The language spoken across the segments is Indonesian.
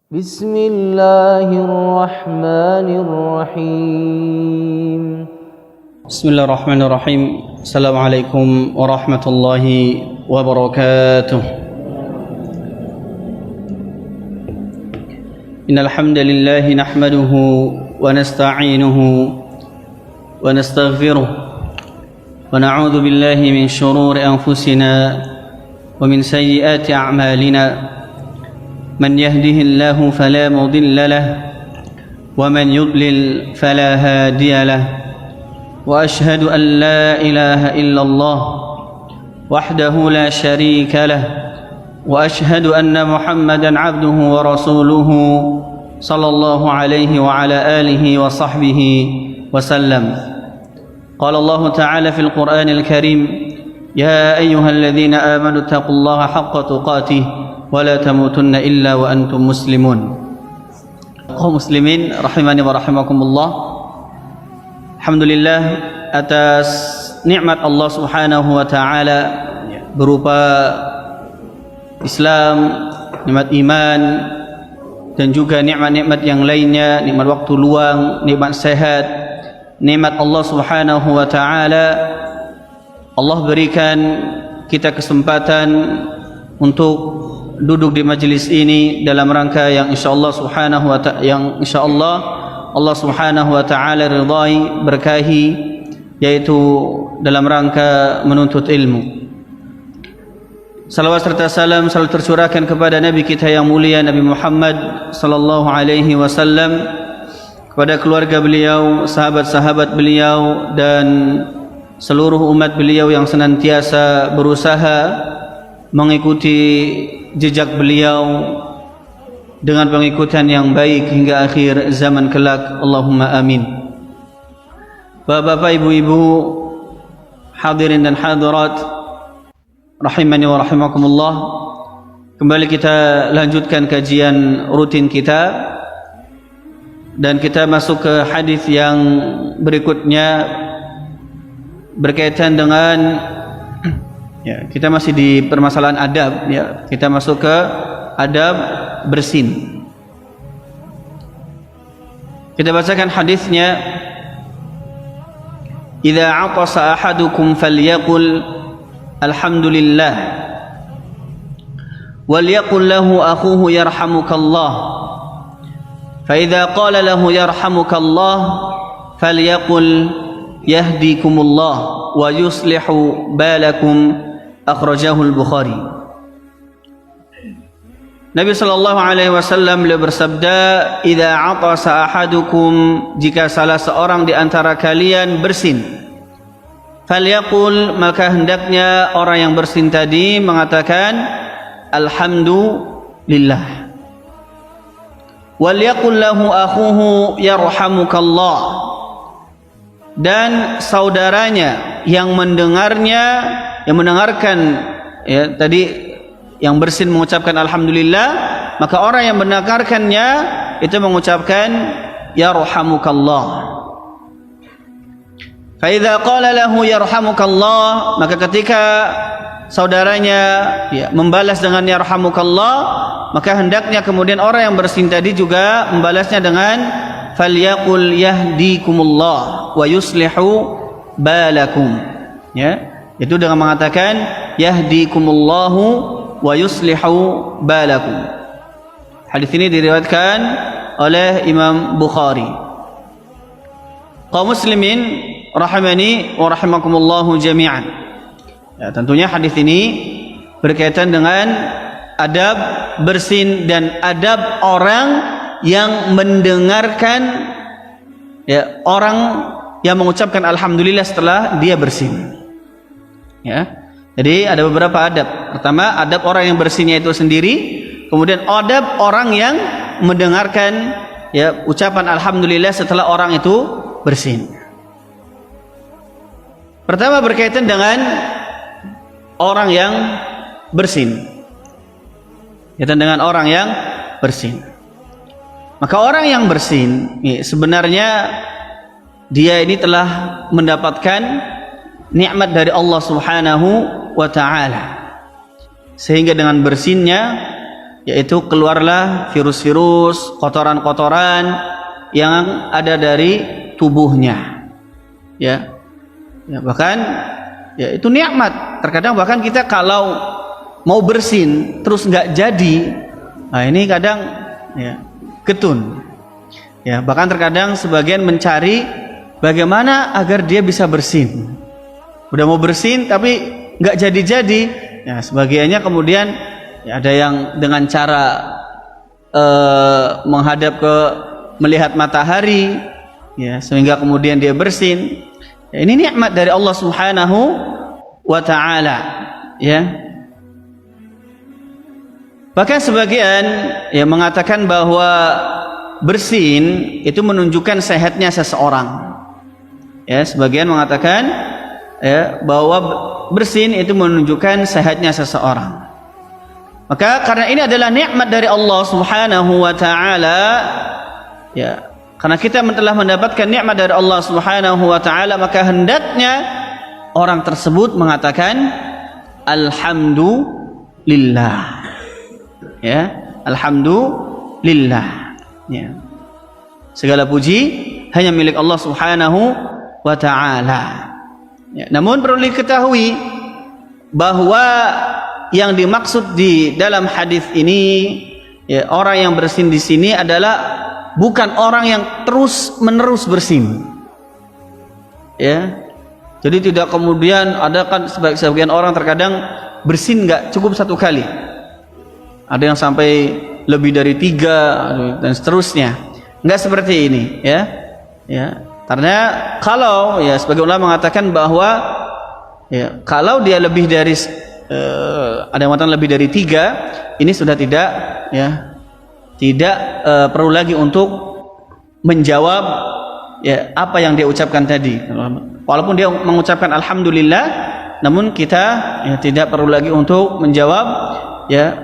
بسم الله الرحمن الرحيم بسم الله الرحمن الرحيم السلام عليكم ورحمة الله وبركاته إن الحمد لله نحمده ونستعينه ونستغفره ونعوذ بالله من شرور أنفسنا ومن سيئات أعمالنا من يهده الله فلا مضل له ومن يضلل فلا هادي له وأشهد أن لا إله إلا الله وحده لا شريك له وأشهد أن محمدا عبده ورسوله صلى الله عليه وعلى آله وصحبه وسلم قال الله تعالى في القرآن الكريم يا أيها الذين آمنوا اتقوا الله حق تقاته ولا تموتن إلا وأنتم مسلمون. Kaum muslimin rahimani wa rahimakumullah. Alhamdulillah atas nikmat Allah Subhanahu wa taala berupa Islam, nikmat iman dan juga nikmat-nikmat yang lainnya, nikmat waktu luang, nikmat sehat, nikmat Allah Subhanahu wa taala. Allah berikan kita kesempatan untuk duduk di majlis ini dalam rangka yang insyaallah Allah Subhanahu wa taala ridai, berkahi, yaitu dalam rangka menuntut ilmu. Salawat serta salam selalu tercurahkan kepada Nabi kita yang mulia Nabi Muhammad sallallahu alaihi wasallam, kepada keluarga beliau, sahabat-sahabat beliau dan seluruh umat beliau yang senantiasa berusaha mengikuti jejak beliau dengan pengikutan yang baik hingga akhir zaman kelak. Allahumma amin. Bapak-bapak, ibu-ibu, hadirin dan hadirat rahimani wa rahimakumullah, kembali kita lanjutkan kajian rutin kita dan kita masuk ke hadis yang berikutnya berkaitan dengan kita masih di permasalahan adab, kita masuk ke adab bersin. Kita bacakan hadisnya. Idza 'atasa ahadukum falyaqul alhamdulillah walyaqul lahu akhuhu yarhamukallah. Fa idza qala lahu yarhamukallah falyaqul yahdikumullah wa yuslihu balakum. Akhrajahul Bukhari. Nabi sallallahu alaihi wasallam beliau bersabda, "Idza 'atasa ahadukum, jika salah seorang di antara kalian bersin, falyaqul, maka hendaknya orang yang bersin tadi mengatakan alhamdulillah. Walyaqul lahu akhuhu yarhamukallah, dan saudaranya yang mendengarkan tadi yang bersin mengucapkan alhamdulillah, maka orang yang mendengarkannya itu mengucapkan yarhamukallah. Fa idza qala lahu yarhamukallah, maka ketika saudaranya membalas dengan yarhamukallah, maka hendaknya kemudian orang yang bersin tadi juga membalasnya dengan falyaqul yahdikumullah wa yuslihu balakum, itu dengan mengatakan yahdikumullahu wa yuslihu balakum. Hadis ini diriwayatkan oleh Imam Bukhari. Kaum muslimin rahimani wa rahimakumullahu jami'an. Tentunya hadis ini berkaitan dengan adab bersin dan adab orang yang mendengarkan orang yang mengucapkan alhamdulillah setelah dia bersin. Jadi ada beberapa adab. Pertama, adab orang yang bersinnya itu sendiri. Kemudian adab orang yang mendengarkan ucapan alhamdulillah setelah orang itu bersin. Pertama berkaitan dengan orang yang bersin. Berkaitan dengan orang yang bersin. Maka orang yang bersin sebenarnya dia ini telah mendapatkan nikmat dari Allah Subhanahu wa taala, sehingga dengan bersinnya yaitu keluarlah virus-virus, kotoran-kotoran yang ada dari tubuhnya. Ya, bahkan ya itu nikmat. Terkadang bahkan kita kalau mau bersin terus nggak jadi, nah ini kadang ya getun. Ya, bahkan terkadang sebagian mencari bagaimana agar dia bisa bersin. Udah mau bersin tapi nggak jadi-jadi. Ya, sebagiannya kemudian ya, ada yang dengan cara menghadap ke melihat matahari, ya, sehingga kemudian dia bersin. Ya, ini nikmat dari Allah Subhanahu wa Ta'ala. Ya. Bahkan sebagian ya mengatakan bahwa bersin itu menunjukkan sehatnya seseorang. Ya, sebagian mengatakan ya bahwa bersin itu menunjukkan sehatnya seseorang. Maka karena ini adalah nikmat dari Allah Subhanahu wa Ta'ala, ya, karena kita telah mendapatkan nikmat dari Allah Subhanahu wa Ta'ala, maka hendaknya orang tersebut mengatakan alhamdulillah. Ya, alhamdulillah. Ya. Segala puji hanya milik Allah Subhanahu wa Ta'ala. Ya, namun perlu diketahui bahwa yang dimaksud di dalam hadis ini, ya, orang yang bersin di sini adalah bukan orang yang terus-menerus bersin. Ya. Jadi tidak kemudian ada kan sebagian orang terkadang bersin nggak cukup satu kali. Ada yang sampai lebih dari 3 dan seterusnya. Nggak seperti ini, ya. Ya. Karena kalau ya sebagian ulama mengatakan bahwa ya kalau dia lebih dari ada yang mengatakan lebih dari 3, ini sudah tidak perlu lagi untuk menjawab ya apa yang dia ucapkan tadi. Walaupun dia mengucapkan alhamdulillah, namun kita ya tidak perlu lagi untuk menjawab ya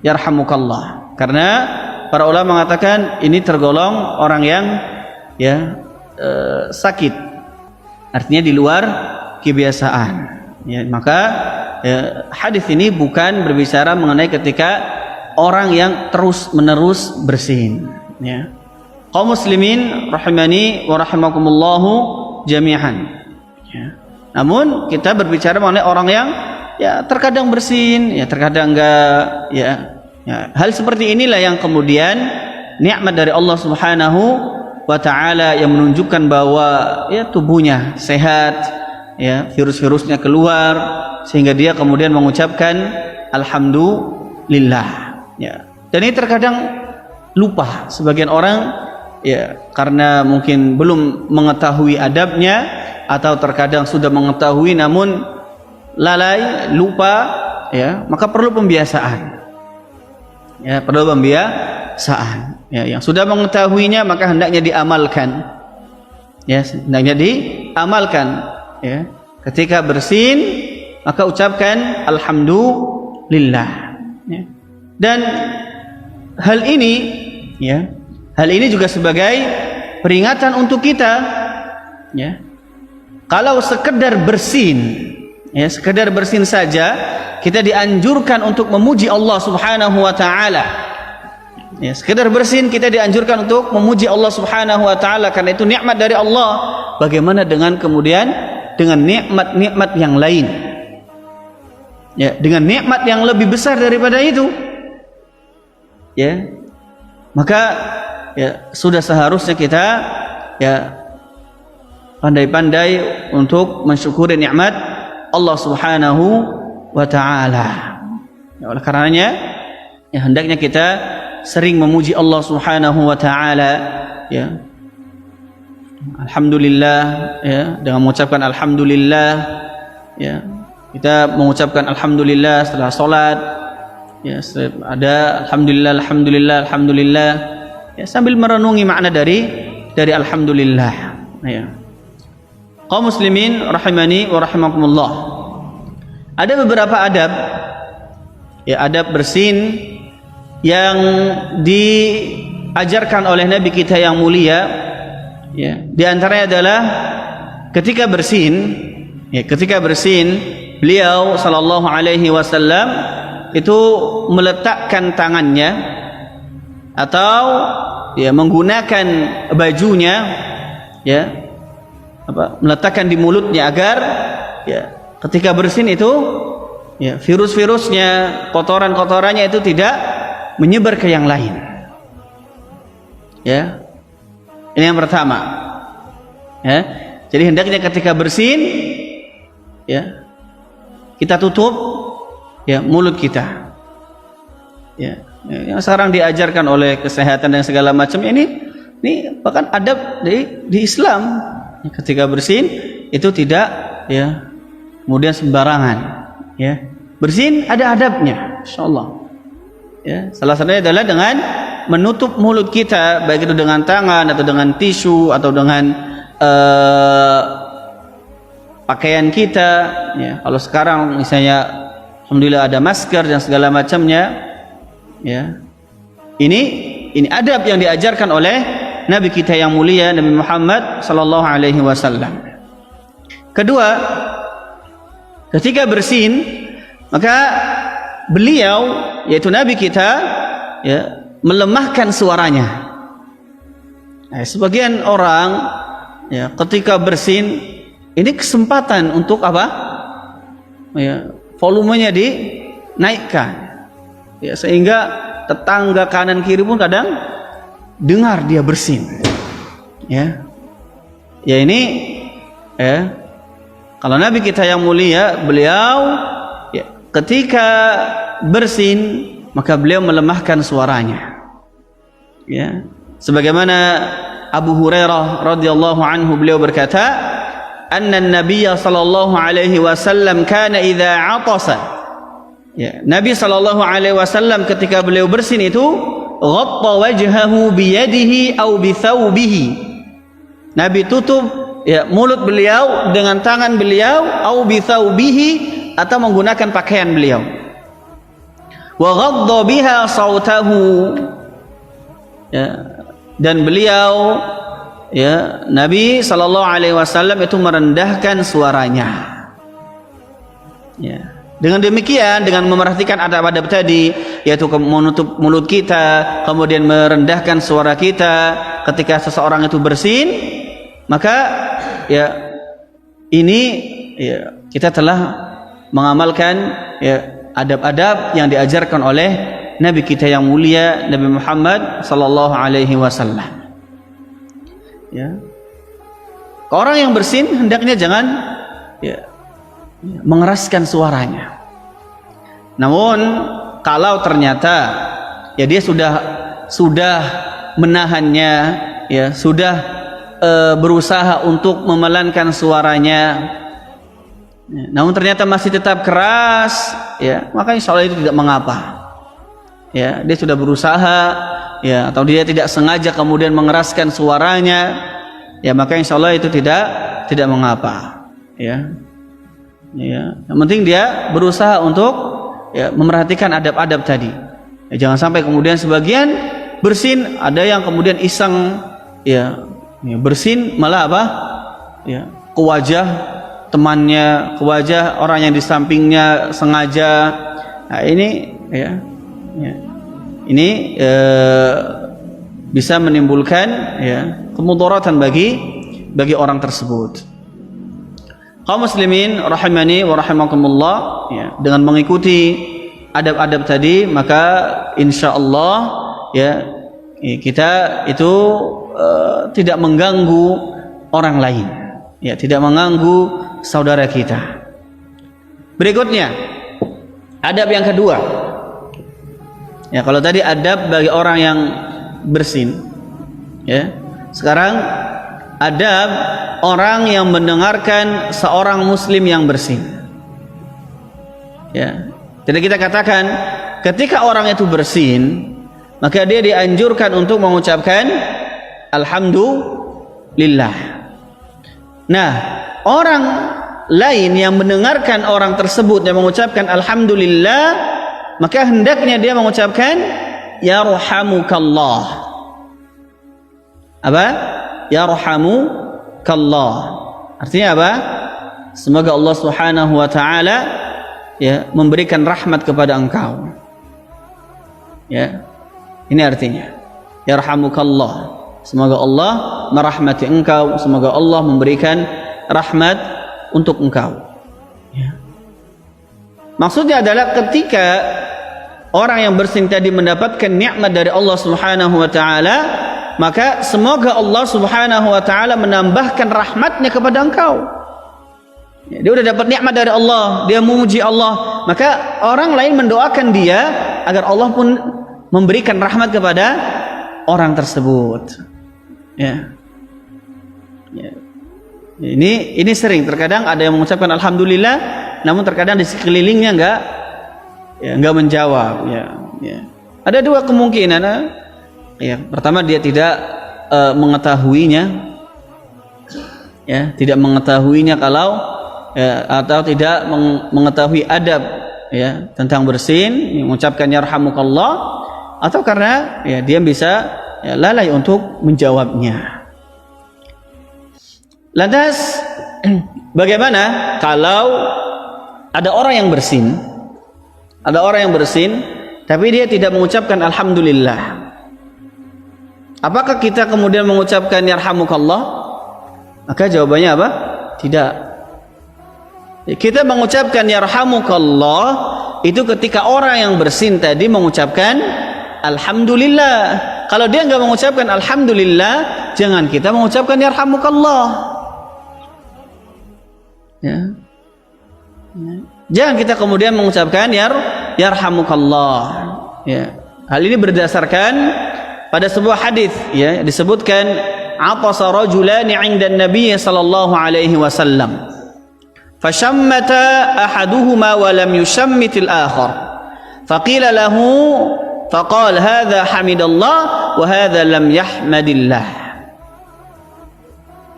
yarhamukallah, karena para ulama mengatakan ini tergolong orang yang ya sakit, artinya di luar kebiasaan. Ya, maka ya, hadis ini bukan berbicara mengenai ketika orang yang terus-menerus bersin. Ya. Kaum muslimin rahimani wa rahimakumullahu jami'an. Ya. Namun kita berbicara mengenai orang yang ya terkadang bersin, ya terkadang enggak. Ya. Ya. Hal seperti inilah yang kemudian nikmat dari Allah Subhanahu wa Ta'ala yang menunjukkan bahwa ya tubuhnya sehat, ya virus-virusnya keluar, sehingga dia kemudian mengucapkan alhamdulillah. Ya. Dan ini terkadang lupa sebagian orang, ya karena mungkin belum mengetahui adabnya, atau terkadang sudah mengetahui namun lalai, lupa, ya maka perlu pembiasaan. Ya, perlu pembiasaan. Ya, yang sudah mengetahuinya maka hendaknya diamalkan. Ya, hendaknya diamalkan. Ya, ketika bersin maka ucapkan alhamdulillah. Ya. Dan hal ini, ya, hal ini juga sebagai peringatan untuk kita. Ya, kalau sekedar bersin, ya sekedar bersin saja, kita dianjurkan untuk memuji Allah Subhanahu wa Ta'ala. Ya, sekedar bersin kita dianjurkan untuk memuji Allah Subhanahu wa Ta'ala, karena itu nikmat dari Allah. Bagaimana dengan kemudian dengan nikmat-nikmat yang lain? Ya, dengan nikmat yang lebih besar daripada itu. Ya. Maka ya sudah seharusnya kita ya pandai-pandai untuk mensyukuri nikmat Allah Subhanahu wa Ta'ala. Ya, oleh karenanya ya hendaknya kita sering memuji Allah Subhanahu wa Ta'ala, ya. Alhamdulillah, ya, dengan mengucapkan alhamdulillah, ya. Kita mengucapkan alhamdulillah setelah salat, ya, ada alhamdulillah, alhamdulillah, alhamdulillah, ya, sambil merenungi makna dari alhamdulillah, ya. Kaum muslimin rahimani wa rahimakumullah. Ada beberapa adab, ya, adab bersin yang diajarkan oleh Nabi kita yang mulia, ya. Di antaranya adalah ketika bersin, ya, ketika bersin beliau sallallahu alaihi wasallam itu meletakkan tangannya atau ya menggunakan bajunya, ya meletakkan di mulutnya agar ya ketika bersin itu ya virus-virusnya, kotoran-kotorannya itu tidak menyebar ke yang lain. Ya, ini yang pertama. Ya, jadi hendaknya ketika bersin, ya kita tutup ya mulut kita. Ya, yang sekarang diajarkan oleh kesehatan dan segala macam ini bahkan adab di Islam. Ketika bersin itu tidak ya kemudian sembarangan. Ya, bersin ada adabnya, insyaallah. Ya, salah satunya adalah dengan menutup mulut kita, baik itu dengan tangan atau dengan tisu atau dengan pakaian kita. Ya, kalau sekarang misalnya alhamdulillah ada masker dan segala macamnya, ya ini adab yang diajarkan oleh Nabi kita yang mulia Nabi Muhammad sallallahu alaihi wasallam. Kedua, ketika bersin maka beliau yaitu Nabi kita ya melemahkan suaranya. Nah, sebagian orang ya ketika bersin ini kesempatan untuk apa? Ya, volumenya dinaikkan. Ya, sehingga tetangga kanan kiri pun kadang dengar dia bersin. Ya. Ya ini ya. Kalau Nabi kita yang mulia, beliau ya, ketika bersin maka beliau melemahkan suaranya. Ya. Sebagaimana Abu Hurairah radhiyallahu anhu beliau berkata, "Anna an-nabiyya sallallahu alaihi wasallam kana idza 'atasa." Ya, Nabi sallallahu alaihi wasallam ketika beliau bersin itu ghatta wajhahu bi yadihi aw bi thawbihi. Nabi tutup ya mulut beliau dengan tangan beliau aw bi thawbihi atau menggunakan pakaian beliau. Wa ghadda biha sautahu. Ya, dan beliau ya Nabi sallallahu alaihi wasallam itu merendahkan suaranya. Ya. Dengan demikian, dengan memerhatikan adab-adab tadi, yaitu menutup mulut kita, kemudian merendahkan suara kita ketika seseorang itu bersin, maka ya ini ya kita telah mengamalkan ya adab-adab yang diajarkan oleh Nabi kita yang mulia Nabi Muhammad sallallahu alaihi wasallam. Ya. Orang yang bersin hendaknya jangan ya mengeraskan suaranya. Namun kalau ternyata ya dia sudah menahannya, ya sudah berusaha untuk memelankan suaranya, ya, namun ternyata masih tetap keras, ya maka insya Allah itu tidak mengapa. Ya, dia sudah berusaha, ya atau dia tidak sengaja kemudian mengeraskan suaranya, ya maka insya Allah itu tidak mengapa. Ya. Ya, yang penting dia berusaha untuk ya memerhatikan adab-adab tadi. Ya, jangan sampai kemudian sebagian bersin ada yang kemudian iseng ya bersin malah apa? Ya, ke wajah temannya, ke wajah orang yang di sampingnya sengaja. Nah, ini ya ini bisa menimbulkan ya kemudaratan bagi orang tersebut. Kaum muslimin rahimani wa rahimakumullah, ya, dengan mengikuti adab-adab tadi maka insyaallah ya kita itu tidak mengganggu orang lain, ya tidak mengganggu saudara kita. Berikutnya adab yang kedua, ya kalau tadi adab bagi orang yang bersin, ya sekarang adab orang yang mendengarkan seorang muslim yang bersin. Ya. Jadi kita katakan ketika orang itu bersin, maka dia dianjurkan untuk mengucapkan alhamdulillah. Nah, orang lain yang mendengarkan orang tersebut yang mengucapkan alhamdulillah, maka hendaknya dia mengucapkan yarhamukallah. Apa? Yarhamukallah. Artinya apa? Semoga Allah Subhanahu wa taala ya memberikan rahmat kepada engkau. Ya. Ini artinya. Yarhamukallah. Semoga Allah merahmati engkau, semoga Allah memberikan rahmat untuk engkau. Ya. Maksudnya adalah ketika orang yang bersin tadi mendapatkan nikmat dari Allah Subhanahu wa taala, maka semoga Allah Subhanahu wa taala menambahkan rahmatnya kepada engkau. Ya, dia sudah dapat nikmat dari Allah, dia memuji Allah, maka orang lain mendoakan dia agar Allah pun memberikan rahmat kepada orang tersebut. Ya. Ya. Ini sering terkadang ada yang mengucapkan alhamdulillah, namun terkadang di sekelilingnya enggak menjawab. Ya. Ada dua kemungkinan. Ya, pertama dia tidak mengetahuinya, ya, tidak mengetahuinya kalau ya, atau tidak mengetahui adab ya tentang bersin, mengucapkan yarhamukallah, atau karena ya dia bisa ya, lalai untuk menjawabnya. Lantas bagaimana kalau ada orang yang bersin, tapi dia tidak mengucapkan alhamdulillah? Apakah kita kemudian mengucapkan yarhamukallah? Maka jawabannya apa? Tidak. Kita mengucapkan yarhamukallah itu ketika orang yang bersin tadi mengucapkan alhamdulillah. Kalau dia enggak mengucapkan alhamdulillah, jangan kita mengucapkan yarhamukallah. Ya. Jangan kita kemudian mengucapkan yarhamukallah. Ya. Hal ini berdasarkan pada sebuah hadis ya, disebutkan atasa rajulani 'inda an-nabiy sallallahu alaihi wasallam. Fashammata ahaduhuma wa lam yushammit al-akhar. Faqila lahu faqala hadha hamidallah wa hadha lam yahmadillah.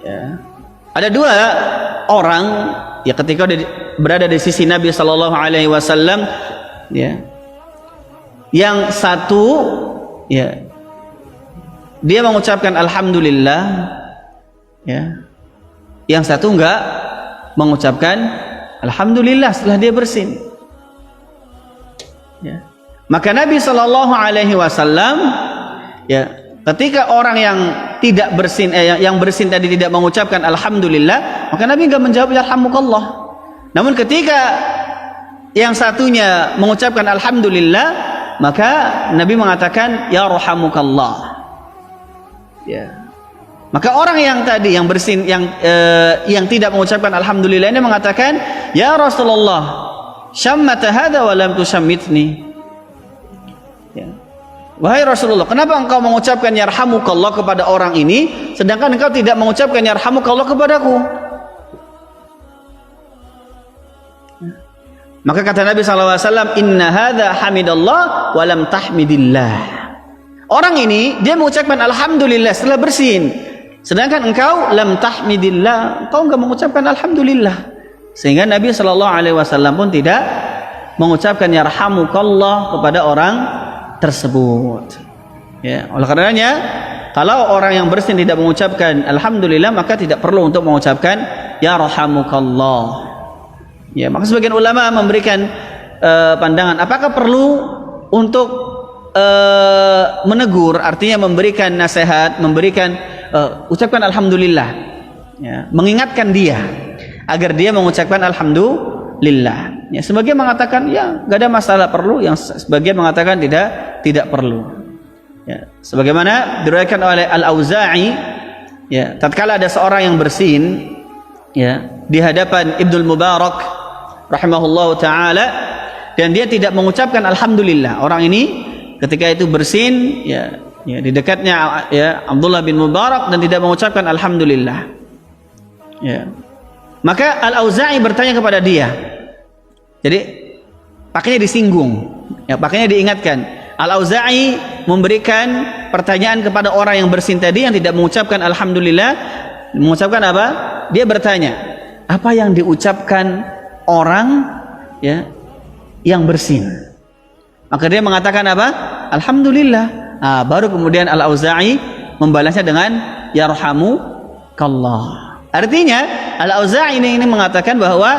Ya. Ada dua orang ya ketika berada di sisi Nabi sallallahu alaihi wasallam ya. Yang satu ya dia mengucapkan alhamdulillah ya. Yang satu enggak mengucapkan alhamdulillah setelah dia bersin. Ya. Maka Nabi sallallahu alaihi wasallam ya ketika orang yang tidak bersin yang bersin tadi tidak mengucapkan alhamdulillah, maka Nabi enggak menjawab yarhamukallah. Namun ketika yang satunya mengucapkan alhamdulillah, maka Nabi mengatakan yarhamukallah. Ya. Maka orang yang tadi yang bersin yang tidak mengucapkan alhamdulillah ini mengatakan, "Ya Rasulullah, syammata hadza wa lam tushammitni." Ya. Wahai Rasulullah, kenapa engkau mengucapkan yarhamukallah kepada orang ini sedangkan engkau tidak mengucapkan yarhamukallah kepadaku? Maka kata Nabi SAW, "Inna hadza hamidallah wa lam tahmidillah." Orang ini dia mengucapkan alhamdulillah setelah bersin, sedangkan engkau lam tahmidillah, engkau enggak mengucapkan alhamdulillah. Sehingga Nabi SAW pun tidak mengucapkan yarhamukallah kepada orang tersebut. Ya, oleh karenanya kalau orang yang bersin tidak mengucapkan alhamdulillah, maka tidak perlu untuk mengucapkan yarhamukallah. Ya, maka sebagian ulama memberikan pandangan apakah perlu untuk menegur, artinya memberikan nasihat, memberikan ucapkan alhamdulillah, ya, mengingatkan dia agar dia mengucapkan alhamdulillah. Ya, sebagian mengatakan ya gak ada masalah perlu, yang sebagian mengatakan tidak perlu. Ya, sebagaimana diriwayatkan oleh Al-Auza'i, ya, tatkala ada seorang yang bersin ya di hadapan Ibnul Mubarak rahimahullahu taala dan dia tidak mengucapkan alhamdulillah. Orang ini ketika itu bersin ya di dekatnya ya Abdullah bin Mubarak dan tidak mengucapkan alhamdulillah. Ya. Maka Al-Auza'i bertanya kepada dia. Jadi pakainya disinggung, ya, pakainya diingatkan. Al-Auza'i memberikan pertanyaan kepada orang yang bersin tadi yang tidak mengucapkan alhamdulillah. Mengucapkan apa? Dia bertanya, apa yang diucapkan orang ya yang bersin? Maka dia mengatakan apa? Alhamdulillah. Nah, baru kemudian Al-Auza'i membalasnya dengan yarhamukallah. Artinya Al-Auza'i ini mengatakan bahwa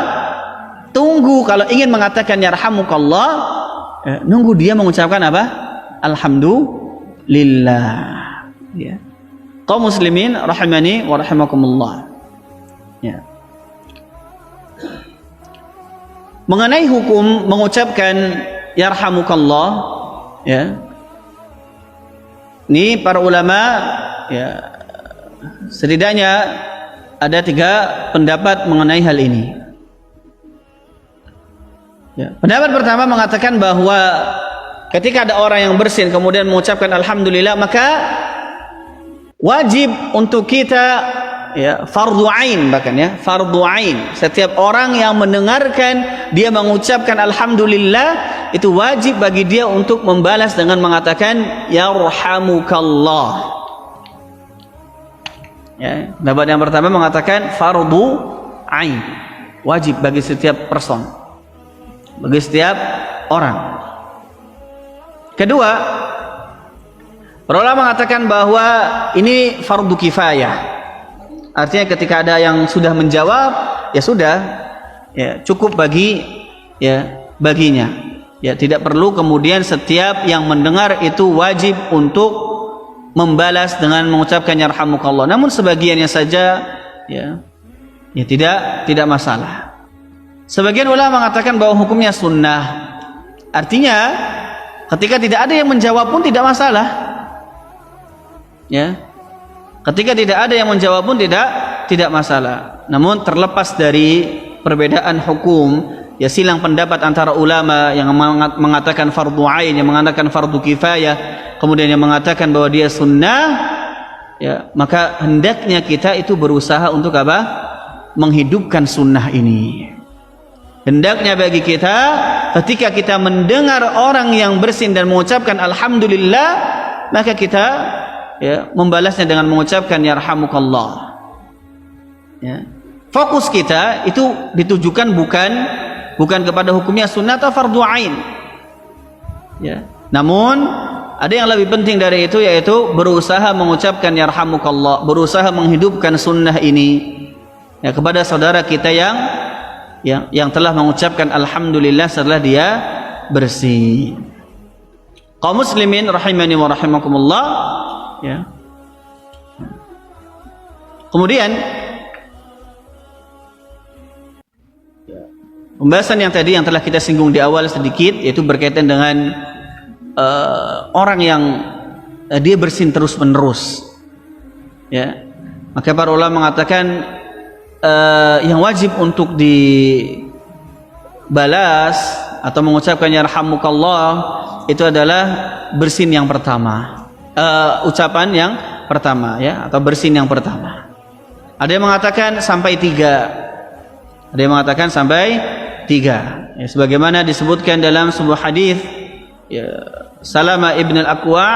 tunggu kalau ingin mengatakan yarhamukallah, nunggu dia mengucapkan apa? Alhamdulillah. Ya. Kaum muslimin rahimani wa rahimakumullah. Ya. Mengenai hukum mengucapkan yarhamukallah, ya. Ini para ulama, ya, setidaknya ada 3 pendapat mengenai hal ini. Ya. Pendapat pertama mengatakan bahwa ketika ada orang yang bersin kemudian mengucapkan alhamdulillah, maka wajib untuk kita, ya, fardhu ain, bahkan ya fardhu ain, setiap orang yang mendengarkan dia mengucapkan alhamdulillah, itu wajib bagi dia untuk membalas dengan mengatakan yarhamukallah. Ya, pendapat yang pertama mengatakan fardhu ain, wajib bagi setiap person, bagi setiap orang. Kedua, para ulama mengatakan bahwa ini fardu kifayah. Artinya ketika ada yang sudah menjawab, ya sudah, ya cukup bagi, ya baginya. Ya, tidak perlu kemudian setiap yang mendengar itu wajib untuk membalas dengan mengucapkan yarhamukallah. Namun sebagiannya saja, ya tidak masalah. Sebagian ulama mengatakan bahwa hukumnya sunnah. Artinya ketika tidak ada yang menjawab pun tidak masalah. Ya. Ketika tidak ada yang menjawab pun tidak masalah. Namun terlepas dari perbedaan hukum, ya silang pendapat antara ulama yang mengatakan fardu ain, yang mengatakan fardu kifayah, kemudian yang mengatakan bahwa dia sunnah, ya maka hendaknya kita itu berusaha untuk apa? Menghidupkan sunnah ini. Hendaknya bagi kita ketika kita mendengar orang yang bersin dan mengucapkan alhamdulillah, maka kita, ya, membalasnya dengan mengucapkan yarhamukallah. Ya. Fokus kita itu ditujukan bukan kepada hukumnya sunnah atau fardu ain. Ya. Namun ada yang lebih penting dari itu, yaitu berusaha mengucapkan yarhamukallah, berusaha menghidupkan sunnah ini, ya, kepada saudara kita yang telah mengucapkan alhamdulillah setelah dia bersih. Kaum muslimin rahimani wa rahimakumullah, ya. Kemudian pembahasan yang tadi yang telah kita singgung di awal sedikit, yaitu berkaitan dengan orang yang dia bersin terus menerus, ya, maka para ulama mengatakan yang wajib untuk dibalas atau mengucapkan yarhamukallah itu adalah bersin yang pertama, ucapan yang pertama, ya, atau bersin yang pertama. Ada yang mengatakan sampai 3, ada yang mengatakan sampai 3, ya, sebagaimana disebutkan dalam sebuah hadis, ya, Salama ibn al-Aqwa,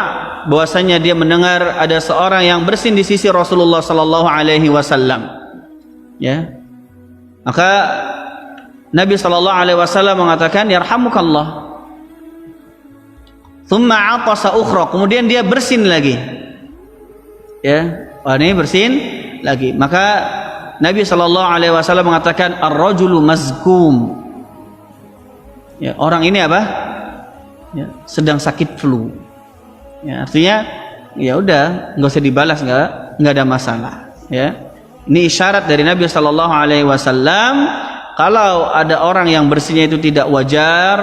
bahwasanya dia mendengar ada seorang yang bersin di sisi Rasulullah sallallahu alaihi wasallam, ya, maka Nabi sallallahu alaihi wasallam mengatakan yarhamukallah. Tsumma atasa ukhra, kemudian dia bersin lagi, ya, ini bersin lagi, maka Nabi sallallahu alaihi wasallam mengatakan ar-rajulu mazkum, ya, orang ini apa? Ya, sedang sakit flu. Ya, artinya ya udah, nggak usah dibalas, nggak ada masalah, ya. Ini isyarat dari Nabi sallallahu alaihi wasallam kalau ada orang yang bersinnya itu tidak wajar,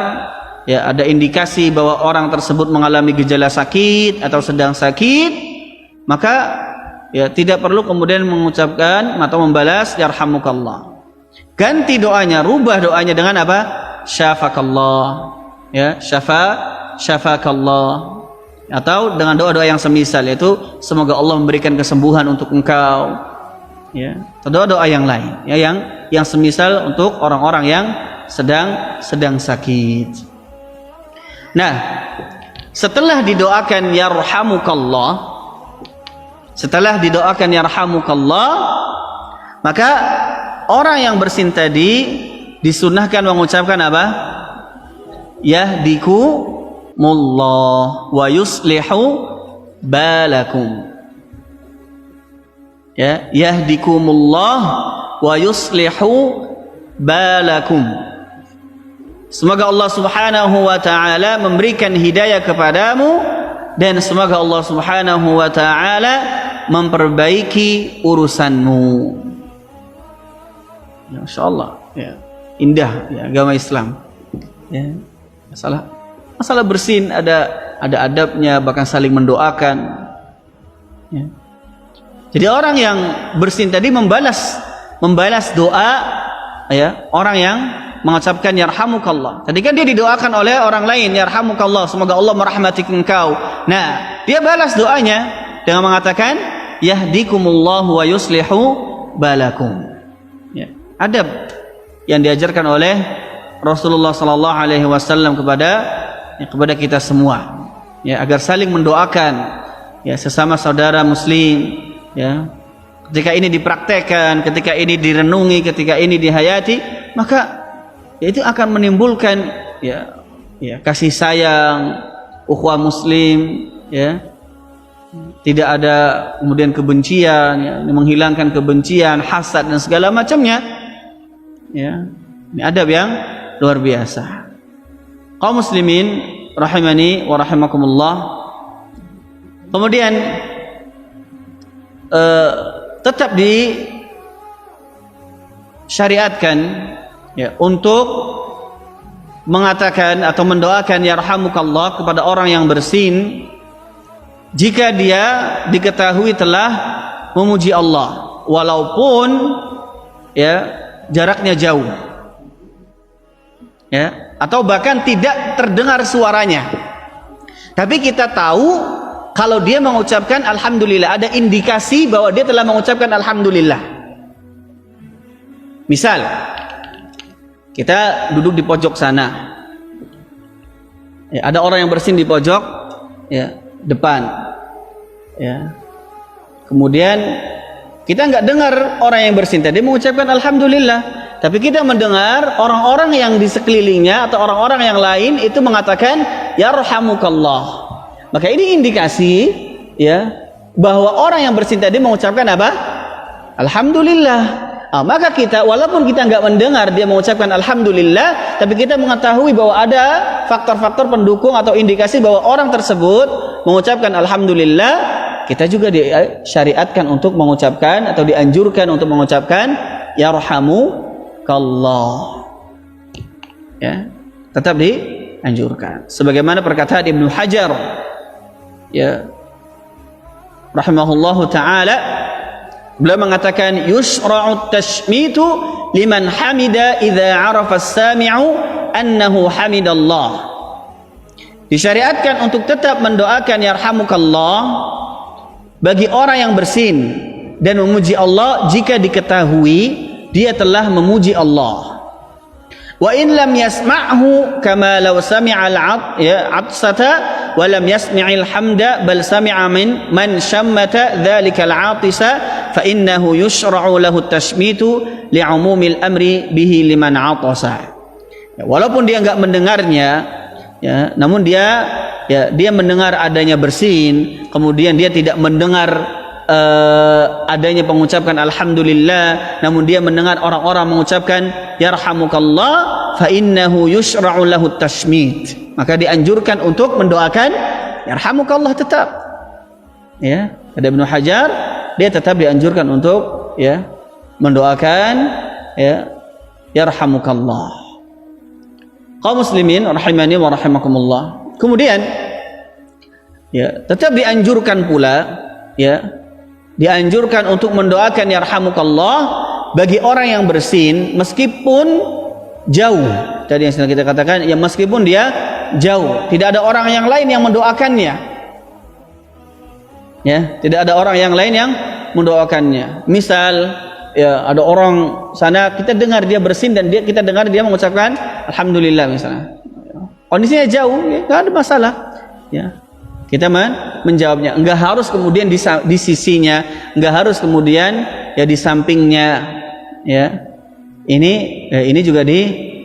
ya, ada indikasi bahwa orang tersebut mengalami gejala sakit atau sedang sakit, maka ya tidak perlu kemudian mengucapkan atau membalas yarhamukallah. Ganti doanya, rubah doanya dengan apa? Syafakallah, ya, syafakallah, atau dengan doa-doa yang semisal, yaitu semoga Allah memberikan kesembuhan untuk engkau, ya, atau doa-doa yang lain, ya, yang semisal untuk orang-orang yang sedang sakit. Nah, setelah didoakan yarhamukallah, maka orang yang bersin tadi disunnahkan mengucapkan apa? Yahdikumullah wa yuslihu balakum. Ya, yahdikumullah wa yuslihu balakum. Semoga Allah Subhanahu wa taala memberikan hidayah kepadamu dan semoga Allah Subhanahu wa taala memperbaiki urusanmu. Ya, masyaallah, ya. Indah ya agama Islam. Ya. Masalah bersin ada adabnya, bahkan saling mendoakan. Ya. Jadi orang yang bersin tadi membalas doa ya orang yang mengucapkan yarhamukallah. Tadi kan dia didoakan oleh orang lain, yarhamukallah, semoga Allah merahmati engkau. Nah, dia balas doanya dengan mengatakan yahdikumullahu wa yuslihu balakum. Ya, adab yang diajarkan oleh Rasulullah sallallahu alaihi wasallam kepada kita semua. Ya, agar saling mendoakan ya sesama saudara muslim, ya. Ketika ini dipraktekkan, ketika ini direnungi, ketika ini dihayati, maka ya itu akan menimbulkan ya kasih sayang, ukhuwah muslim, ya. Tidak ada kemudian kebencian, ya, menghilangkan kebencian, hasad dan segala macamnya. Ya. Ini adab yang luar biasa. Kaum muslimin rahimani wa rahimakumullah. Kemudian tetap disyariatkan ya untuk mengatakan atau mendoakan yarhamukallah kepada orang yang bersin jika dia diketahui telah memuji Allah walaupun ya jaraknya jauh, ya, atau bahkan tidak terdengar suaranya, tapi kita tahu kalau dia mengucapkan alhamdulillah, ada indikasi bahwa dia telah mengucapkan alhamdulillah. Misal kita duduk di pojok sana, ya, ada orang yang bersin di pojok ya depan, ya, kemudian kita nggak dengar orang yang bersin tadi mengucapkan alhamdulillah, tapi kita mendengar orang-orang yang di sekelilingnya atau orang-orang yang lain itu mengatakan yarhamukallah. Maka ini indikasi ya bahwa orang yang bersin tadi mengucapkan apa? Alhamdulillah. Maka kita walaupun kita nggak mendengar dia mengucapkan alhamdulillah, tapi kita mengetahui bahwa ada faktor-faktor pendukung atau indikasi bahwa orang tersebut mengucapkan alhamdulillah, kita juga disyariatkan untuk mengucapkan atau dianjurkan untuk mengucapkan yarhamukallah. Ya, tetap dianjurkan. Sebagaimana perkataan Ibnu Hajar ya rahimahullahu taala, beliau mengatakan yusra'u tashmitu liman hamida idza 'arafa as-sami'u annahu hamidallah. Disyariatkan untuk tetap mendoakan yarhamukallah bagi orang yang bersin dan memuji Allah jika diketahui dia telah memuji Allah. Wa in lam yasma'hu kama law sami'a al-'atsata wa lam yasmi'il hamda bal sami'a man shammata dzalika al-'atisa fa innahu yushra'u lahu at-tashmitu li'umumil amri bihi liman 'atasa. Ya, walaupun dia enggak mendengarnya ya, namun dia mendengar adanya bersin, kemudian dia tidak mendengar adanya pengucapan alhamdulillah, namun dia mendengar orang-orang mengucapkan yarhamukallah, fa innahu yushra'u lahu tashmit, maka dianjurkan untuk mendoakan yarhamukallah tetap. Ya, ada Ibnu Hajar, dia tetap dianjurkan untuk ya mendoakan ya yarhamukallah. Kaum muslimin rahimani wa rahimakumullah. Kemudian ya tetap dianjurkan pula ya dianjurkan untuk mendoakan yarhamukallah bagi orang yang bersin meskipun jauh. Tadi yang sedang kita katakan ya meskipun dia jauh, tidak ada orang yang lain yang mendoakannya. Ya, tidak ada orang yang lain yang mendoakannya. Misal ya ada orang sana kita dengar dia bersin dan kita dengar dia mengucapkan alhamdulillah misalnya. Kondisinya jauh, ya enggak ada masalah. Ya. Kita menjawabnya, enggak harus kemudian di sisinya, enggak harus kemudian ya di sampingnya, ya. Ini juga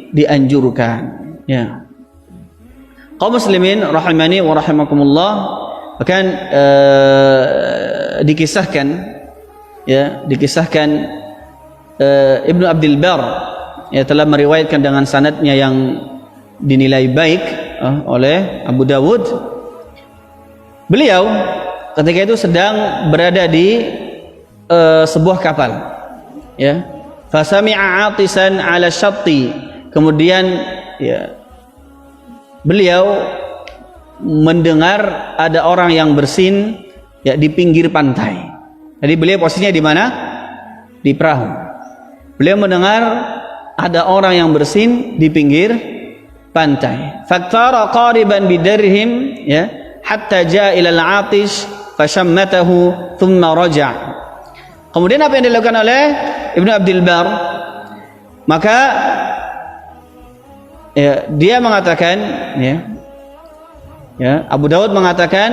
dianjurkan, ya. Kaum muslimin rahimani wa rahimakumullah, bahkan dikisahkan Ibnu Abdul Bar ya telah meriwayatkan dengan sanadnya yang dinilai baik oleh Abu Dawud. Beliau ketika itu sedang berada di sebuah kapal, ya. Fasami'a 'atisan 'ala syatti. Kemudian ya, beliau mendengar ada orang yang bersin ya di pinggir pantai. Jadi beliau posisinya di mana? Di perahu. Beliau mendengar ada orang yang bersin di pinggir pantai. Faktara qariban bidarhim, ya, hatta jaa ila al-'atish fashammatahu thumma raja'. Kemudian apa yang dilakukan oleh Ibnu Abdul Bar? Maka ya, dia mengatakan, ya, Abu Dawud mengatakan,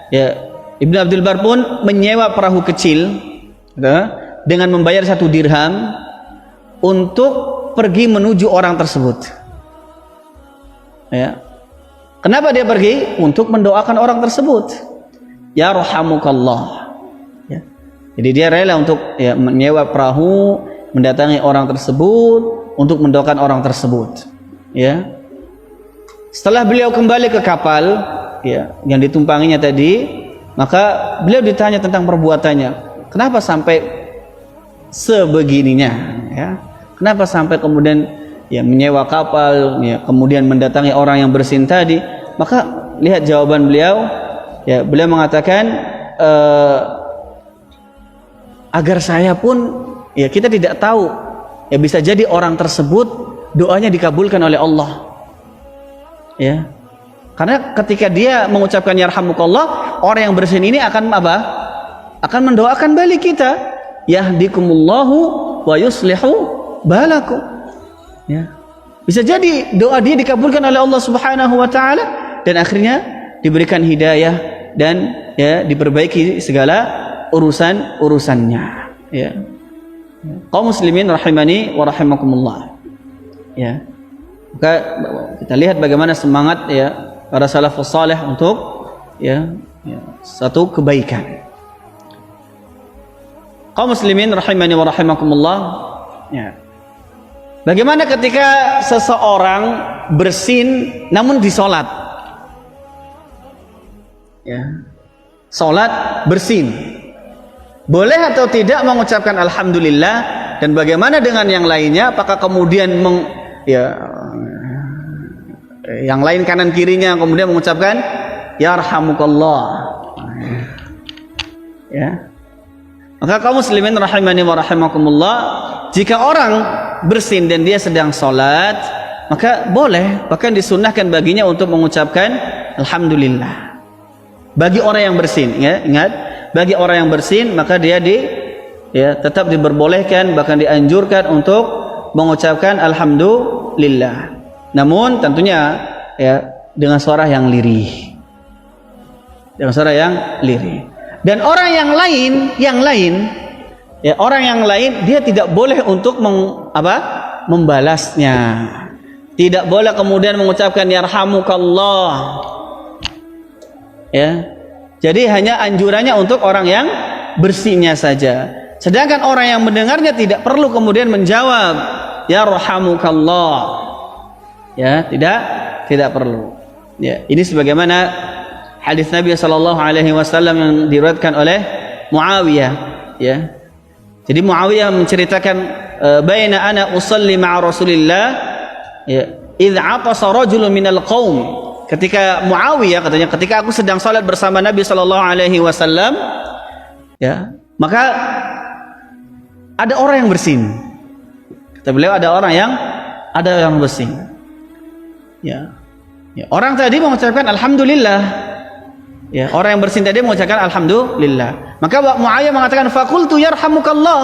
ya, Ibnu Abdul Bar pun menyewa perahu kecil, ya, dengan membayar 1 dirham untuk pergi menuju orang tersebut. Ya. Kenapa dia pergi? Untuk mendoakan orang tersebut. Ya rahamukallah. Ya. Jadi dia rela untuk ya, menyewa perahu, mendatangi orang tersebut untuk mendoakan orang tersebut. Ya. Setelah beliau kembali ke kapal, ya, yang ditumpanginya tadi, maka beliau ditanya tentang perbuatannya. Kenapa sampai sebegininya? Ya. Kenapa sampai kemudian ya menyewa kapal, ya, kemudian mendatangi orang yang bersin tadi? Maka lihat jawaban beliau. Ya, beliau mengatakan, agar saya pun, ya, kita tidak tahu, ya, bisa jadi orang tersebut doanya dikabulkan oleh Allah, ya, karena ketika dia mengucapkan yarhamukallah, orang yang bersin ini akan apa? Akan mendoakan balik kita, yahdikumullahu wa yuslihu balakum, ya, bisa jadi doa dia dikabulkan oleh Allah Subhanahu wa taala dan akhirnya diberikan hidayah dan ya diperbaiki segala urusannya, ya. Kaum muslimin rahimani wa rahimakumullah, ya. Maka kita lihat bagaimana semangat ya para salafus saleh untuk ya satu kebaikan. Kaum muslimin rahimani wa rahimakumullah, ya. Bagaimana ketika seseorang bersin namun di salat? Ya. Salat bersin. Boleh atau tidak mengucapkan alhamdulillah, dan bagaimana dengan yang lainnya? Apakah kemudian yang lain kanan kirinya kemudian mengucapkan yarhamukallah, ya. Maka kaum muslimin rahimani wa rahimakumullah, jika orang bersin dan dia sedang sholat, maka boleh, bahkan disunnahkan baginya untuk mengucapkan alhamdulillah bagi orang yang bersin, ya. Ingat, bagi orang yang bersin maka dia tetap diperbolehkan, bahkan dianjurkan untuk mengucapkan alhamdulillah, namun tentunya ya dengan suara yang lirih, dengan suara yang lirih. Dan orang yang lain ya, orang yang lain dia tidak boleh untuk membalasnya, tidak boleh kemudian mengucapkan yarhamukallah, ya. Jadi hanya anjurannya untuk orang yang bersinnya saja. Sedangkan orang yang mendengarnya tidak perlu kemudian menjawab ya rahamukallah. Ya, tidak perlu. Ya, ini sebagaimana hadis Nabi sallallahu alaihi wasallam yang diriwayatkan oleh Muawiyah, ya. Jadi Muawiyah menceritakan, baina ana usalli ma'a Rasulillah, ya, idz 'atasa rajulun minal qaum. Ketika Muawiyah katanya, ketika aku sedang salat bersama Nabi sallallahu alaihi wasallam, ya, maka ada orang yang bersin. Kata beliau, ada orang yang bersin. Ya. Ya, orang tadi mengucapkan alhamdulillah. Ya, orang yang bersin tadi mengucapkan alhamdulillah. Maka Muawiyah mengatakan faqultu yarhamukallah.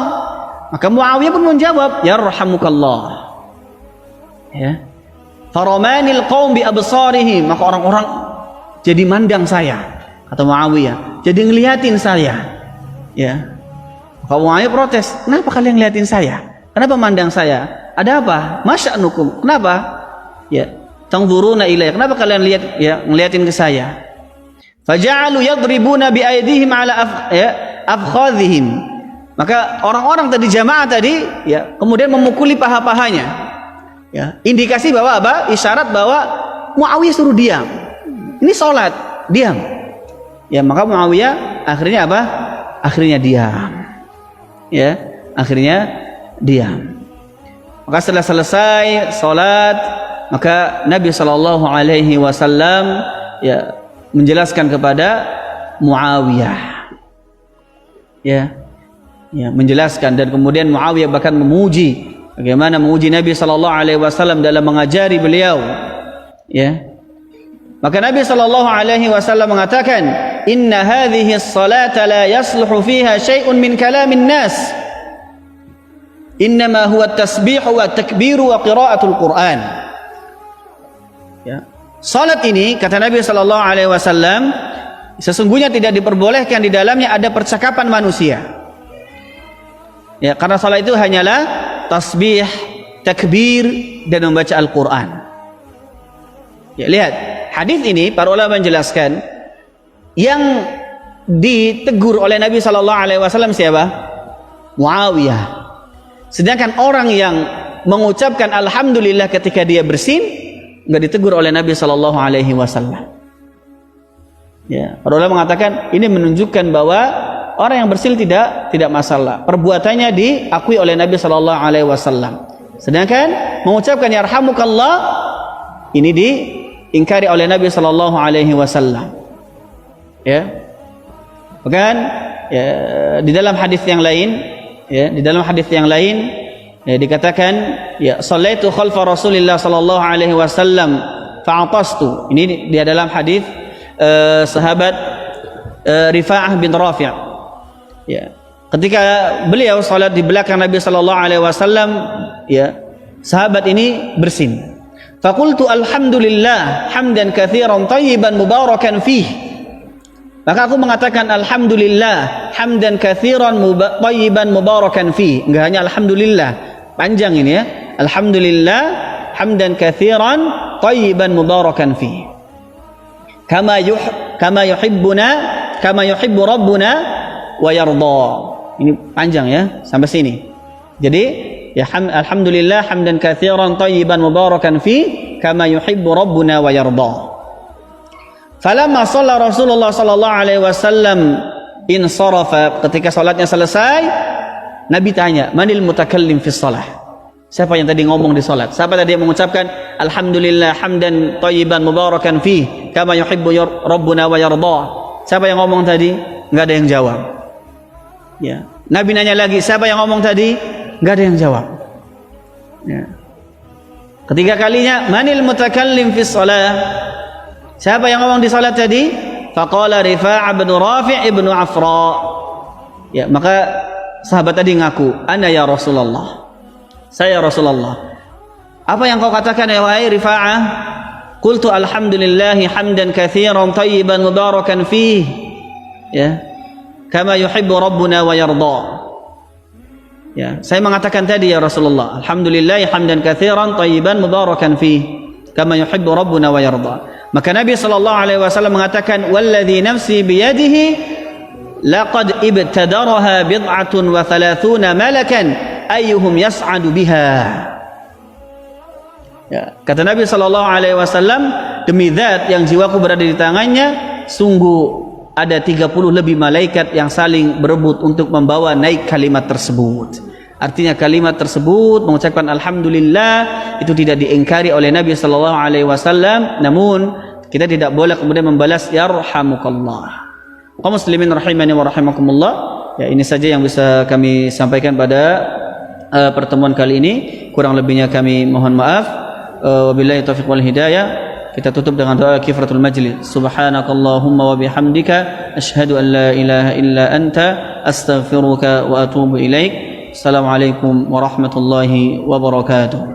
Maka Muawiyah pun menjawab yarhamukallah. Ya. Faramanil qaum bi absarihim, maka orang-orang jadi mandang saya, kata Muawiyah, jadi ngeliatin saya, ya. Maka Muawiyah protes, kenapa kalian ngeliatin saya? Kenapa mandang saya? Ada apa? Masya'nukum? Kenapa? Ya, tanzuruna ilayya, kenapa kalian ngeliatin ke saya? Faja'alu yadribuna bi aydihim ala afkhadhihim. Maka orang-orang tadi, jamaah tadi, ya, kemudian memukuli paha-pahanya. Ya, indikasi bahwa apa? Isyarat bahwa Muawiyah suruh diam. Ini sholat, diam. Ya, maka Muawiyah akhirnya apa? Akhirnya diam. Ya, akhirnya diam. Maka setelah selesai sholat, maka Nabi Shallallahu Alaihi Wasallam ya menjelaskan kepada Muawiyah, ya menjelaskan, dan kemudian Muawiyah bahkan memuji bagaimana memuji Nabi Shallallahu Alaihi Wasallam dalam mengajari beliau. Ya, maka Nabi Shallallahu Alaihi Wasallam mengatakan, Inna hadhihi as-salata la yasluhu fiha syai'un min kalamin nas. Innama huwa at-tasbihu wa takbiru wa qira'atul Quran. Ya. Salat ini, kata Nabi Shallallahu Alaihi Wasallam, sesungguhnya tidak diperbolehkan di dalamnya ada percakapan manusia. Ya, karena salat itu hanyalah tasbih, takbir, dan membaca Al-Quran. Ya, lihat hadis ini para ulama menjelaskan yang ditegur oleh Nabi Shallallahu Alaihi Wasallam siapa? Muawiyah. Sedangkan orang yang mengucapkan alhamdulillah ketika dia bersin nggak ditegur oleh Nabi Shallallahu Alaihi Wasallam. Ya, para ulama mengatakan ini menunjukkan bahwa orang yang bersin tidak masalah. Perbuatannya diakui oleh Nabi Shallallahu Alaihi Wasallam. Sedangkan mengucapkan yarhamukallah ini diingkari oleh Nabi Shallallahu Alaihi Wasallam. Ya, bahkan ya, di dalam hadis yang lain, ya, dikatakan ya sallaitu khalfa Rasulillah sallallahu alaihi wasallam fa'atastu. Ini di dalam hadis sahabat Rifa'ah bin Rafi'. Ya, ketika beliau salat di belakang Nabi sallallahu alaihi wasallam, ya, sahabat ini bersin. Faqultu alhamdulillah hamdan katsiran thayyiban mubarakan fih. Maka aku mengatakan alhamdulillah hamdan katsiran thayyiban mubarakan fi. Enggak hanya alhamdulillah, panjang ini ya. Alhamdulillah hamdan katsiran thayyiban mubarakan fi. Kama yuhibbu rabbuna wa yarda. Ini panjang ya, sampai sini. Jadi ya alhamdulillah hamdan katsiran thayyiban mubarakan fi kama yuhibbu rabbuna wa yarda. Falamma shalla Rasulullah sallallahu alaihi wasallam insarafa, ketika salatnya selesai, Nabi tanya, "Manil mutakallim fi shalah?" Siapa yang tadi ngomong di salat? Siapa tadi yang mengucapkan alhamdulillah hamdan thayyiban mubarakan fi kama yuhibbu rabbuna wa yarda? Siapa yang ngomong tadi? Enggak ada yang jawab. Ya. Nabi nanya lagi, siapa yang ngomong tadi? Enggak ada yang jawab. Ya. Ketiga kalinya, "Manil mutakallim fi shalah?" Siapa yang ngomong di salat tadi? Faqala Rifa'ah bin Rafi' ibnu Afra. Ya, maka sahabat tadi ngaku, "Ana ya Rasulullah." Saya Rasulullah. Apa yang kau katakan ya wahai Rifa'ah? Qultu alhamdulillah hamdan katsiran thayyiban mubarakan fih. Ya. Kama yuhibbu rabbuna wa yarda. Ya, saya mengatakan tadi ya Rasulullah, alhamdulillah hamdan katsiran thayyiban mubarakan fih. Kama yuhibbu rabbuna wa yarda. Maka Nabi sallallahu alaihi wasallam mengatakan, "Walladzi nafsi biyadihi laqad ibtadaraha bid'atun wa thalathuna malakan ayyuhum yas'adu biha." Ya, kata Nabi sallallahu alaihi wasallam, demi zat yang jiwaku berada di tangannya, sungguh ada 30 lebih malaikat yang saling berebut untuk membawa naik kalimat tersebut. Artinya kalimat tersebut mengucapkan alhamdulillah itu tidak diingkari oleh Nabi sallallahu alaihi wasallam, namun kita tidak boleh kemudian membalas yarhamukallah. Kaum muslimin rahimani wa rahimakumullah. Ya, ini saja yang bisa kami sampaikan pada pertemuan kali ini. Kurang lebihnya kami mohon maaf. Wabillahi taufiq wal hidayah. Kita tutup dengan doa kifaratul majlis. Subhanakallahumma wa bihamdika asyhadu an la ilaha illa anta astaghfiruka wa atubu ilaik. Assalamualaikum warahmatullahi wabarakatuh.